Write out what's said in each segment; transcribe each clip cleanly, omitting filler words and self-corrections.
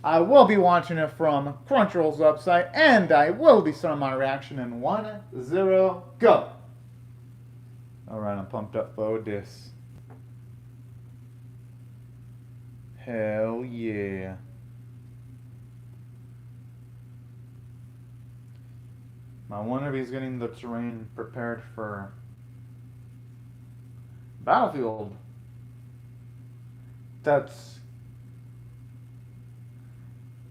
I will be watching it from Crunchyroll's website, and I will be starting my reaction in 1-0, go! Alright, I'm pumped up for this. Hell yeah. I wonder if he's getting the terrain prepared for Battlefield. That's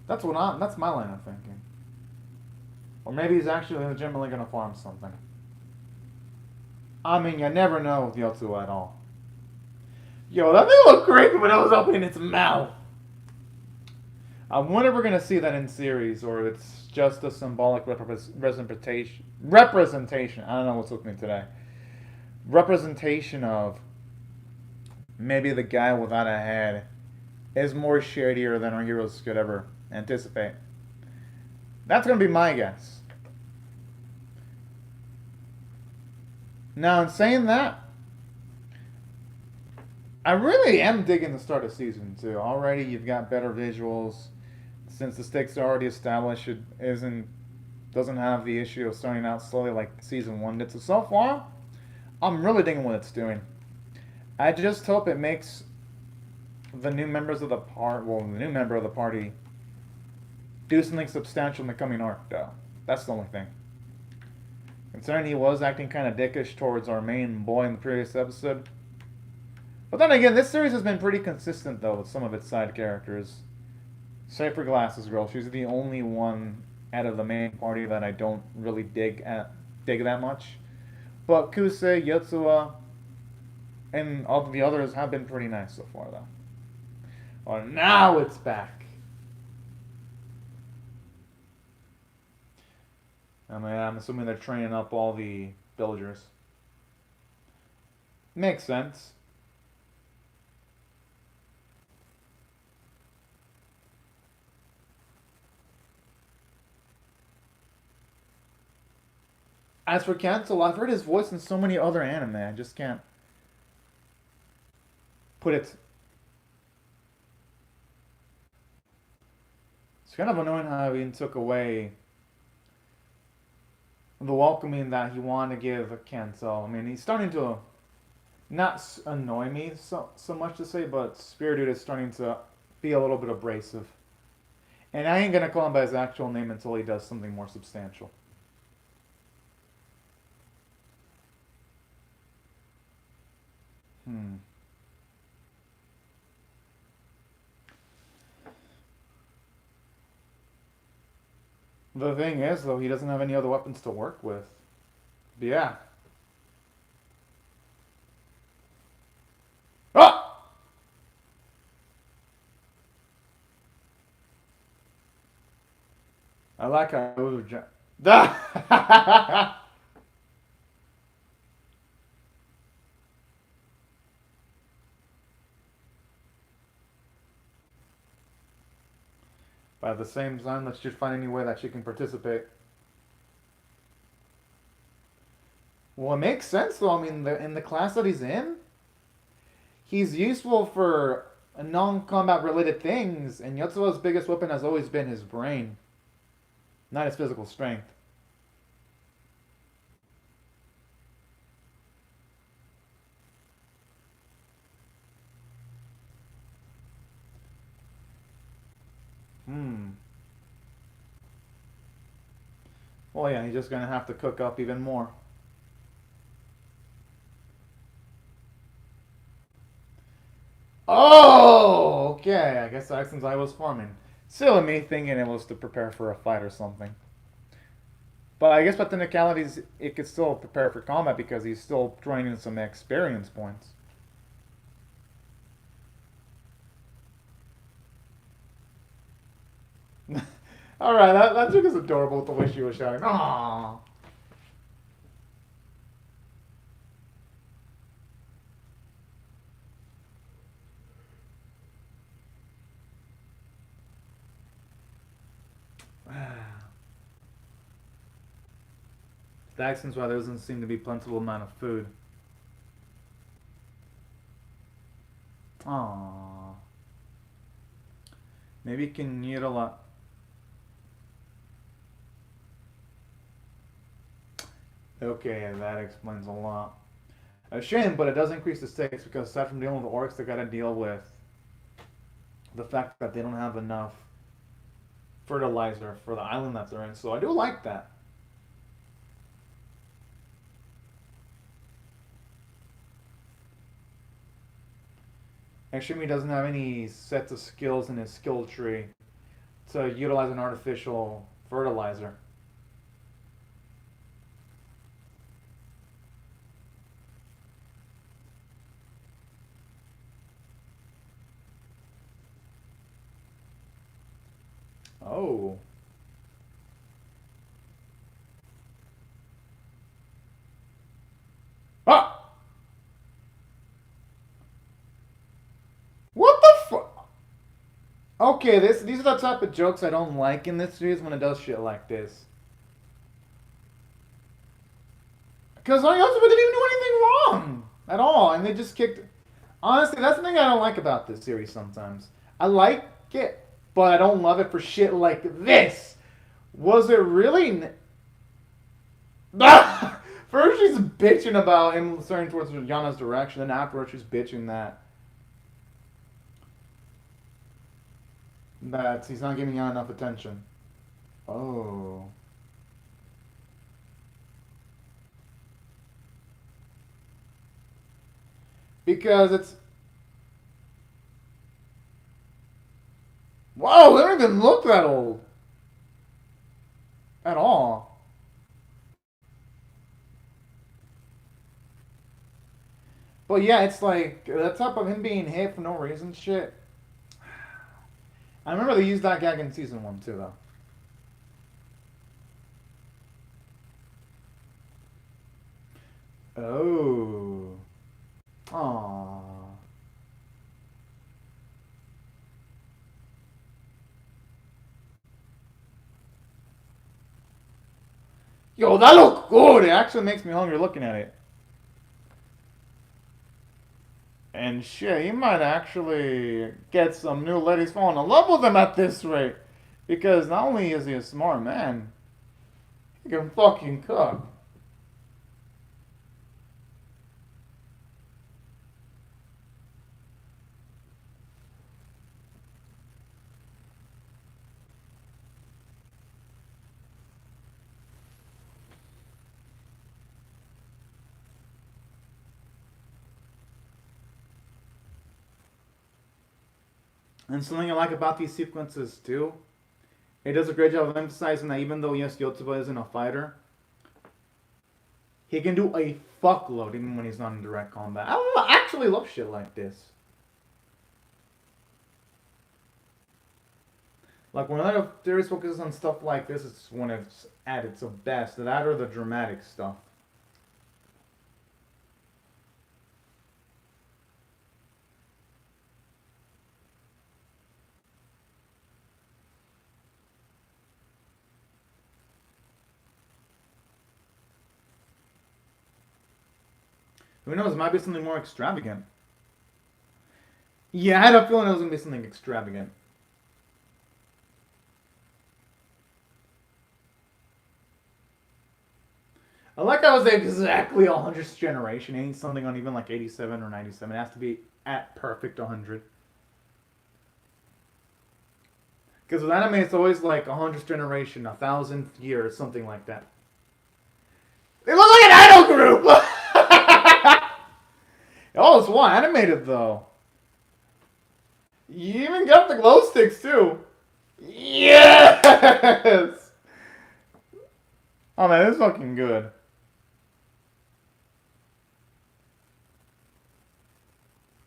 that's my line of thinking. Or maybe he's actually legitimately gonna farm something. I mean, you never know with Yotsu at all. Yo, that thing looked creepy when it was opening its mouth. I wonder if we're gonna see that in series, or it's just a symbolic representation. Representation. I don't know what's with me today. Representation of maybe the guy without a head is more shadier than our heroes could ever anticipate. That's gonna be my guess. Now, in saying that, I really am digging the start of season 2. Already, you've got better visuals. Since the stakes are already established, it doesn't have the issue of starting out slowly like season 1 did. So far, I'm really digging what it's doing. I just hope it makes the new members of the new member of the party do something substantial in the coming arc, though. That's the only thing. Considering he was acting kind of dickish towards our main boy in the previous episode. But then again, this series has been pretty consistent, though, with some of its side characters. Save for Glasses Girl, she's the only one out of the main party that I don't really dig that much. But Kusei, Yotsuba, and all the others have been pretty nice so far, though. Well, now it's back. I mean, I'm assuming they're training up all the villagers. Makes sense. As for Cancel, I've heard his voice in so many other anime, I just can't put it. It's kind of annoying how he took away the welcoming that he wanted to give Cancel. I mean, he's starting to not annoy me so much to say, but Spirited is starting to be a little bit abrasive. And I ain't gonna call him by his actual name until he does something more substantial. Hmm. The thing is, though, he doesn't have any other weapons to work with. But yeah. Ah! I like how it was But at the same time, let's just find any way that she can participate. Well, it makes sense, though. I mean, in the class that he's useful for non-combat related things, and Yotsuba's biggest weapon has always been his brain, not his physical strength. Hmm. Well, yeah, he's just gonna have to cook up even more. Oh, okay. I guess since I was farming. Silly me thinking it was to prepare for a fight or something. But I guess by technicalities, it could still prepare for combat because he's still draining some experience points. Alright, that chick is adorable with the way she was shouting. Aww. The accent's why there doesn't seem to be plentiful amount of food. Aww. Maybe you can utilize... Okay, that explains a lot. A shame, but it does increase the stakes because aside from dealing with the orcs, they gotta deal with the fact that they don't have enough fertilizer for the island that they're in. So I do like that. Extreme doesn't have any sets of skills in his skill tree to utilize an artificial fertilizer. Oh. Ah! What the fuck? Okay, these are the type of jokes I don't like in this series when it does shit like this. Because Inochi didn't even do anything wrong at all, and they just kicked... Honestly, that's the thing I don't like about this series sometimes. I like it, but I don't love it for shit like this. Was it really... First she's bitching about him starting towards Yana's direction, then afterwards she's bitching that he's not giving Yana enough attention. Oh. Because it's... Whoa, they don't even look that old. At all. But yeah, it's like, that type of him being hit for no reason shit. I remember they used that gag in season 1 too, though. Oh. Aww. Yo, that looks good! It actually makes me hungry looking at it. And shit, he might actually get some new ladies falling in love with him at this rate. Because not only is he a smart man, he can fucking cook. And something I like about these sequences too, it does a great job of emphasizing that even though yes, Yotsuba isn't a fighter, he can do a fuckload even when he's not in direct combat. I actually love shit like this. Like when other series focuses on stuff like this, it's when it's at its best. That or the dramatic stuff. Who knows? It might be something more extravagant. Yeah, I had a feeling it was going to be something extravagant. I like how it was exactly 100th generation. It ain't something on even like 87 or 97. It has to be at perfect 100. Because with anime, it's always like 100th generation, 1000th year, or something like that. They look like an idol group! Oh, it's well animated though. You even got the glow sticks too. Yes! Oh man, this is fucking good.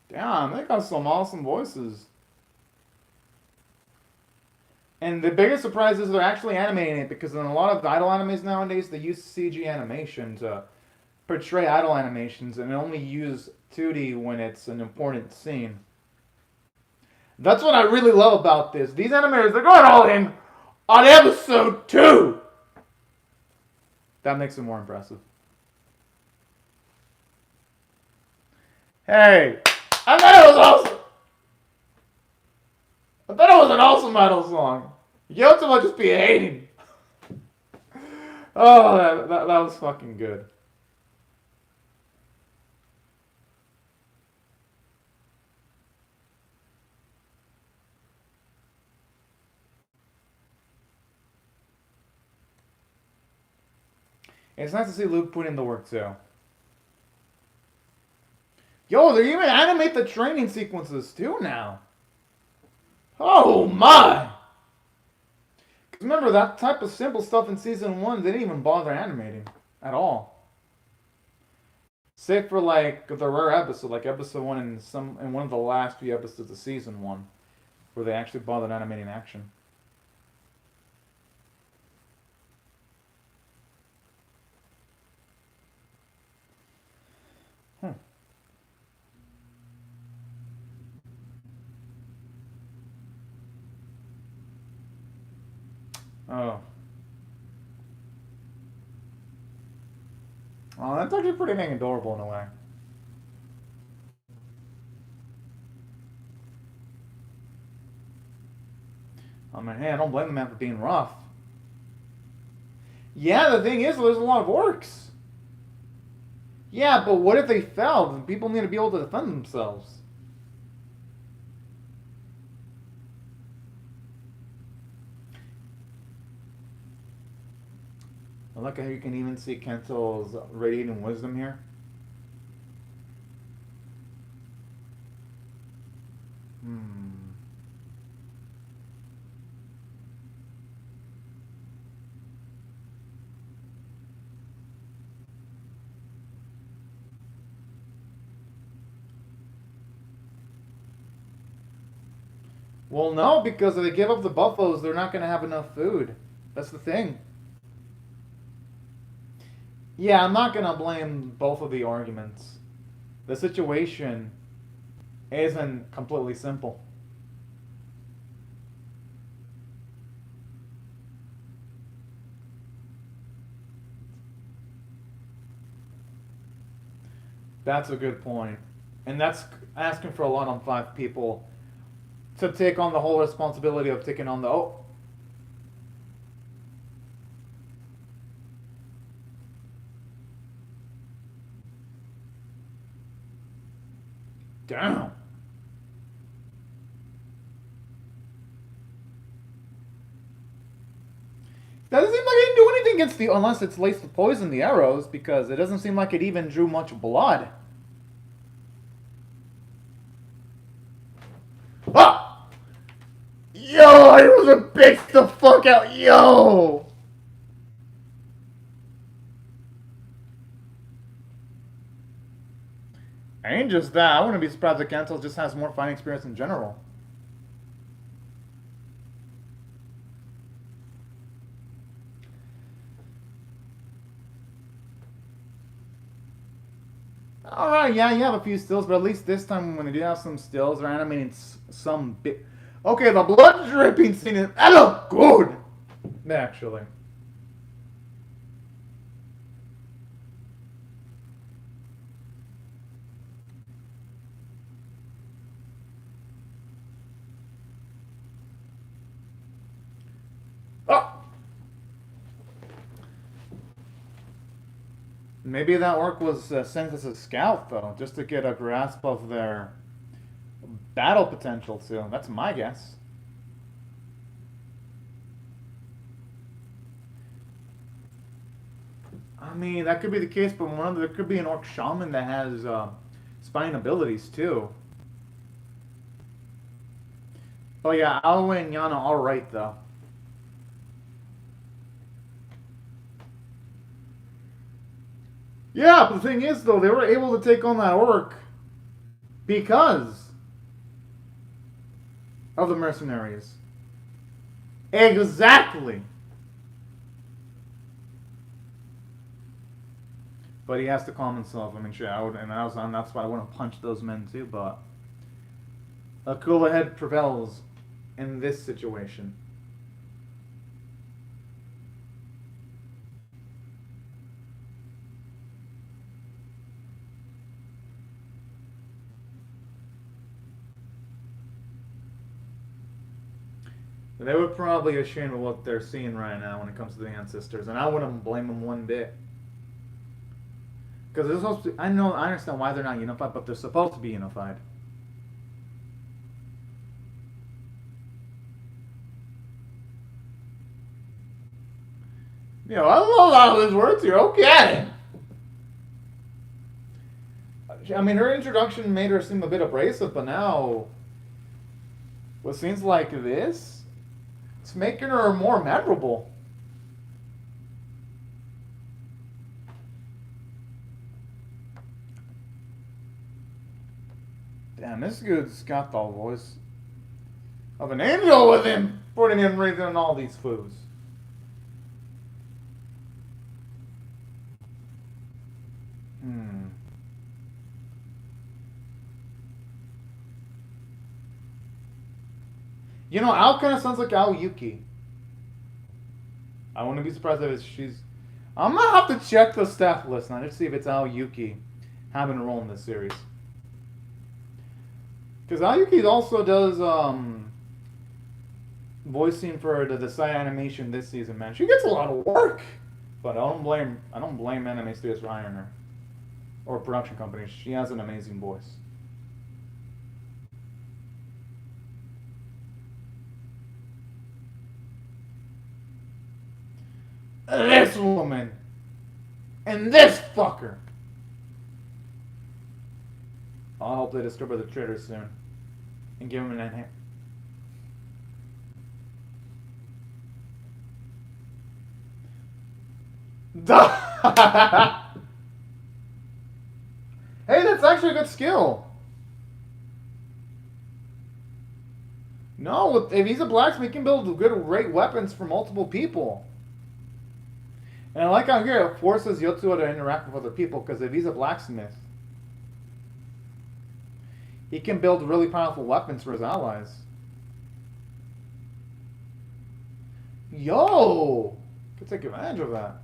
Damn, they got some awesome voices. And the biggest surprise is they're actually animating it, because in a lot of idol animes nowadays, they use CG animation to portray idol animations and only use 2D when it's an important scene. That's what I really love about this. These animators, they're going all in on episode 2! That makes it more impressive. Hey! I thought it was awesome! I thought it was an awesome metal song. Yotsu might just be hating. Oh, that was fucking good. It's nice to see Luke put in the work too. Yo, they even animate the training sequences too now. Oh my! Cause remember that type of simple stuff in season 1, they didn't even bother animating at all. Save for like the rare episode, like episode 1 and one of the last few episodes of season 1, where they actually bothered animating action. Oh. Oh, that's actually pretty dang adorable in a way. I mean, hey, I don't blame the man for being rough. Yeah, the thing is, there's a lot of orcs. Yeah, but what if they fell? People need to be able to defend themselves. I like how you can even see Kento's radiating wisdom here. Well, no, because if they give up the buffaloes, they're not going to have enough food. That's the thing. Yeah, I'm not going to blame both of the arguments. The situation isn't completely simple. That's a good point. And that's asking for a lot on 5 people to take on the whole responsibility of taking on the... Oh. Damn. Doesn't seem like it didn't do anything against the... Unless it's laced with poison, the arrows, because it doesn't seem like it even drew much blood. Ah! Yo, it was a bitch the fuck out. Yo! Ain't just that. I wouldn't be surprised if Gantles just has more fighting experience in general. Alright, yeah, you have a few stills, but at least this time when they do have some stills, they're animating some bit. Okay, the blood dripping scene is... That look good! Actually. Oh! Maybe that orc was sent as a scout, though, just to get a grasp of their battle potential, too. That's my guess. I mean, that could be the case, but there could be an orc shaman that has spine abilities, too. Oh yeah, Alwyn and Yana alright, though. Yeah, but the thing is, though, they were able to take on that orc because of the mercenaries. Exactly. But he has to calm himself. I mean, shit, that's why I want to punch those men too. But a cooler head prevails in this situation. They were probably ashamed of what they're seeing right now when it comes to the ancestors, and I wouldn't blame them one bit. Because they're supposed to. I understand why they're not unified, but they're supposed to be unified. I love how this works here. Okay. I mean, her introduction made her seem a bit abrasive, but now, with scenes like this, it's making her more memorable. Damn, this dude's got the voice of an angel with him, putting in reason on all these foods. Al kind of sounds like Aoyuki. I wouldn't be surprised if she's... I'm going to have to check the staff list now to see if it's Aoyuki having a role in this series. Because Aoyuki also does voicing for the side animation this season, man. She gets a lot of work. But I don't blame Anime Studios for hiring her. Or production companies. She has an amazing voice. This woman and this fucker. I hope they discover the traitor soon and give him an enhance. Hey, that's actually a good skill. No, if he's a blacksmith, he can build good, great weapons for multiple people. And I like how here it forces Yotsuo to interact with other people, because if he's a blacksmith, he can build really powerful weapons for his allies. Yo! Could take advantage of that.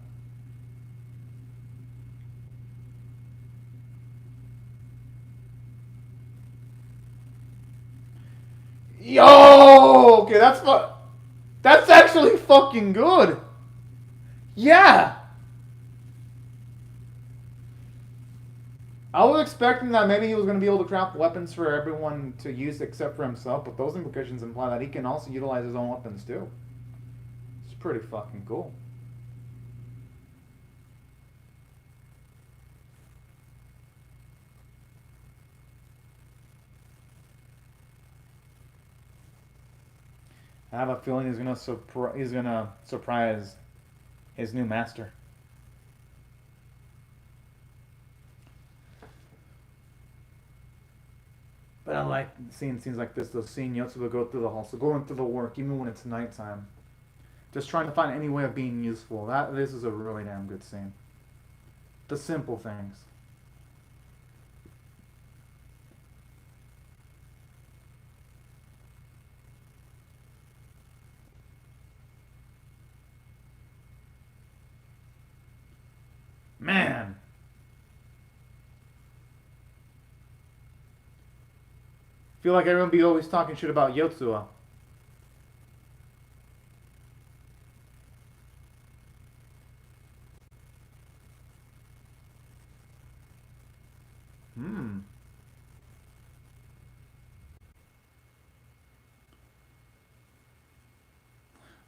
Yo! Okay, that's actually fucking good. Yeah! I was expecting that maybe he was going to be able to craft weapons for everyone to use except for himself, but those implications imply that he can also utilize his own weapons too. It's pretty fucking cool. I have a feeling he's gonna surprise his new master. But I like seeing scenes like this, seeing Yotsuba go through the hustle, going through the work, even when it's nighttime. Just trying to find any way of being useful. This is a really damn good scene. The simple things. Man. Feel like everyone be always talking shit about Yotsuba.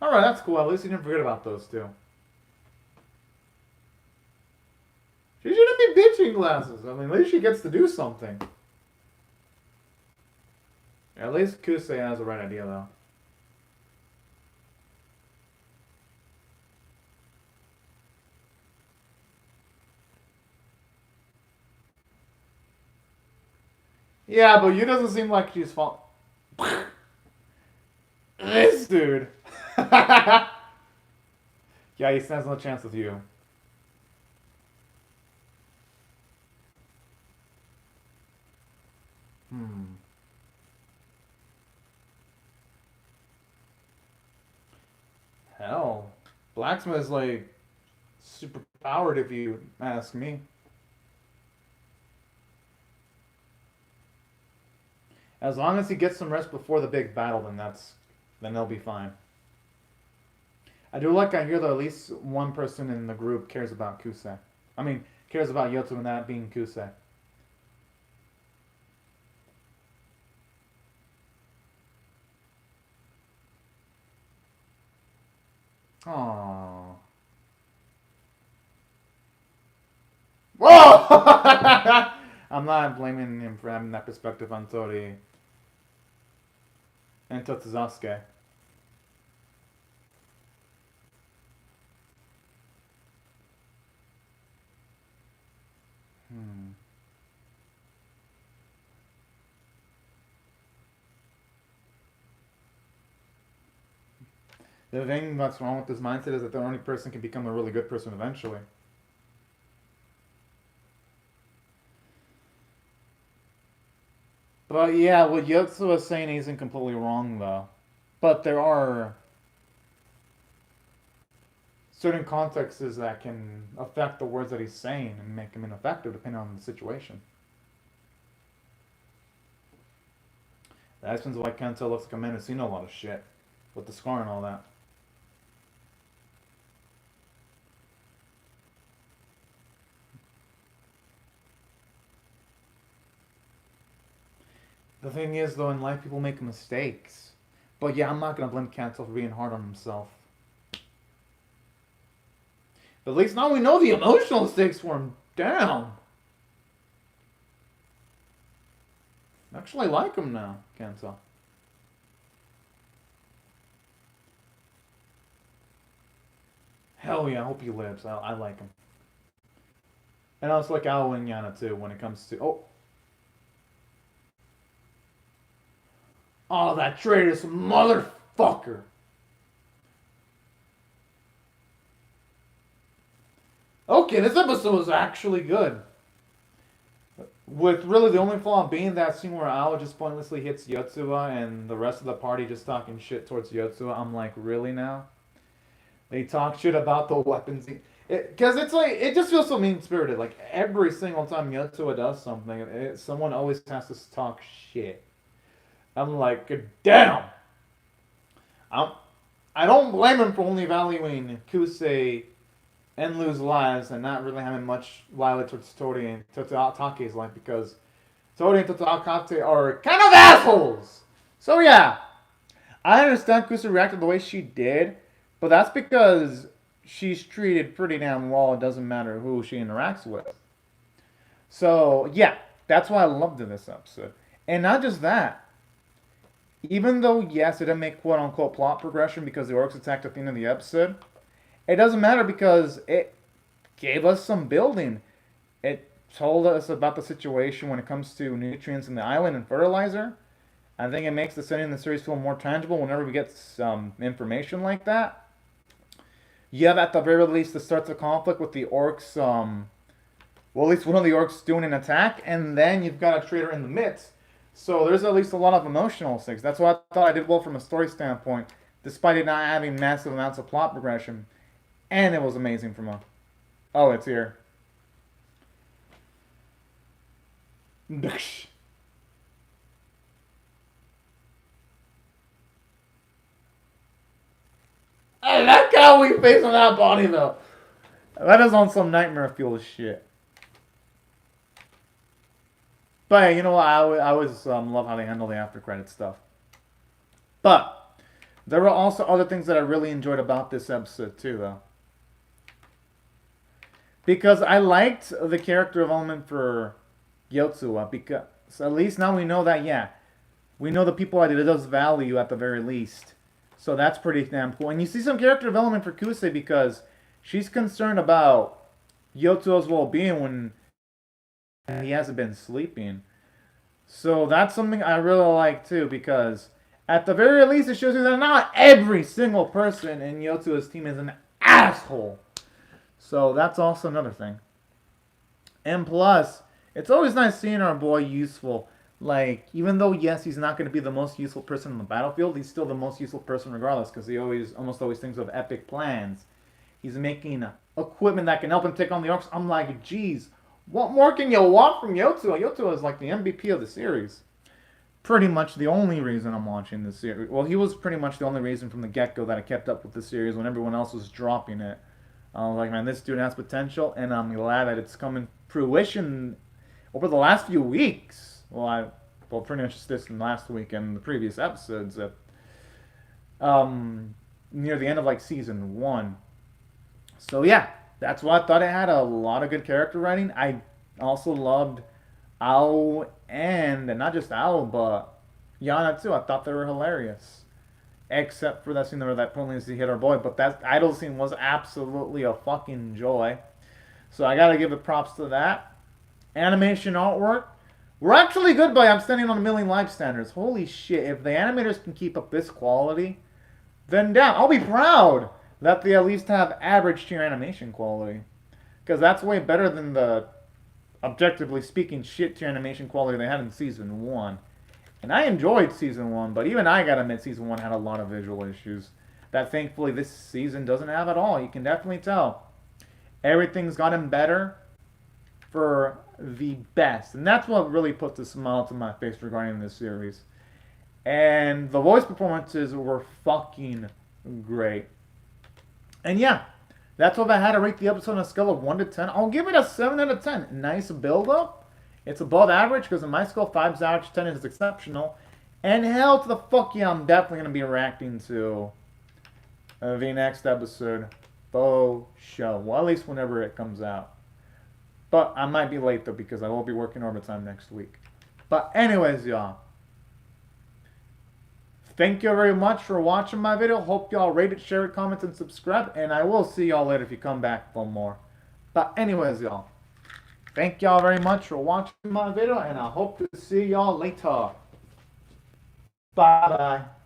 Alright, that's cool. At least you didn't forget about those two. She shouldn't be bitching glasses. I mean, at least she gets to do something. At least Kusei has the right idea, though. Yeah, but you doesn't seem like she's fault. This dude. Yeah, he stands no chance with you. Hell. Blacksmith is like super powered if you ask me. As long as he gets some rest before the big battle, then that's then they'll be fine. I do like I hear that at least one person in the group cares about Kusei. I mean, cares about Yotsu and that being Kusei. Aww. Whoa! I'm not blaming him for having that perspective on Tori and Totsuzasuke. The thing that's wrong with this mindset is that the only person can become a really good person eventually. But yeah, what Yotsu is saying isn't completely wrong though. But there are certain contexts that can affect the words that he's saying and make him ineffective depending on the situation. That explains why Kento looks like a man who's seen a lot of shit with the scar and all that. The thing is, though, in life people make mistakes. But yeah, I'm not going to blame Kento for being hard on himself. But at least now we know the emotional stakes for him. Damn. I actually like him now, Kento. Hell yeah, I hope he lives. I like him. And I also like Ao and Yana too when it comes to... Oh, that traitorous motherfucker! Okay, this episode was actually good. With really the only flaw being that scene where Ao just pointlessly hits Yotsuba and the rest of the party just talking shit towards Yotsuba. I'm like, really now? They talk shit about the weapons. Because it's like, it just feels so mean-spirited. Like, every single time Yotsuba does something, someone always has to talk shit. I'm like, damn! I don't blame him for only valuing Kusei and Lu's lives and not really having much loyalty towards Tori and Totatake's life because Tori and Totatake are kind of assholes! So yeah, I understand Kusei reacted the way she did, but that's because she's treated pretty damn well. It doesn't matter who she interacts with. So yeah, that's why I loved this episode. And not just that. Even though, yes, it didn't make quote-unquote plot progression because the orcs attacked at the end of the episode, it doesn't matter because it gave us some building. It told us about the situation when it comes to nutrients in the island and fertilizer. I think it makes the setting of the series feel more tangible whenever we get some information like that. You have, at the very least, the starts of conflict with the orcs, well, at least one of the orcs doing an attack, and then you've got a traitor in the midst. So there's at least a lot of emotional stakes. That's why I thought I did well from a story standpoint, despite it not having massive amounts of plot progression. And it was amazing from a... Oh, it's here. I like how we face on that body, though. That is on some nightmare fuel shit. But you know what? I always love how they handle the after credit stuff. But there were also other things that I really enjoyed about this episode too, though. Because I liked the character development for Yotsuba. Because at least now we know that, yeah, we know the people that it does value at the very least. So that's pretty damn cool. And you see some character development for Kusei because she's concerned about Yotsuba's well-being when he hasn't been sleeping. So that's something I really like too, because at the very least it shows you that not every single person in Yotsu's team is an asshole. So that's also another thing. And plus, it's always nice seeing our boy useful. Like, even though, yes, he's not going to be the most useful person on the battlefield, he's still the most useful person regardless, because he almost always thinks of epic plans. He's making equipment that can help him take on the orcs. I'm like, geez, what more can you want from Yotsuba? Yotsuba is like the MVP of the series. pretty much the only reason I'm watching this series. Well, he was pretty much the only reason from the get-go that I kept up with the series when everyone else was dropping it. I was like, man, this dude has potential, and I'm glad that it's coming fruition over the last few weeks. Well, pretty much this last week and the previous episodes that near the end of like season 1. So yeah, that's why I thought it had a lot of good character writing. I also loved Ao and not just Ao, but Yana too. I thought they were hilarious. Except for that scene where that pointlessly hit our boy, but that idol scene was absolutely a fucking joy. So I gotta give it props to that. Animation artwork. We're actually good by I'm standing on a million live standards. Holy shit, if the animators can keep up this quality, then damn, I'll be proud that they at least have average tier animation quality. Because that's way better than the, objectively speaking, shit tier animation quality they had in season 1. And I enjoyed season 1, but even I gotta admit season 1 had a lot of visual issues that thankfully this season doesn't have at all. You can definitely tell. Everything's gotten better for the best. And that's what really puts a smile to my face regarding this series. And the voice performances were fucking great. And yeah, that's what I had to rate the episode on a scale of 1 to 10. I'll give it a 7 out of 10. Nice build up. It's above average because in my scale, 5's average, 10 is exceptional. And hell to the fuck yeah, I'm definitely going to be reacting to the next episode. Faux show. Well, at least whenever it comes out. But I might be late though because I will be working overtime next week. But anyways, y'all. Thank you very much for watching my video. Hope y'all rate it, share it, comment, and subscribe. And I will see y'all later if you come back for more. But anyways, y'all. Thank y'all very much for watching my video, and I hope to see y'all later. Bye-bye.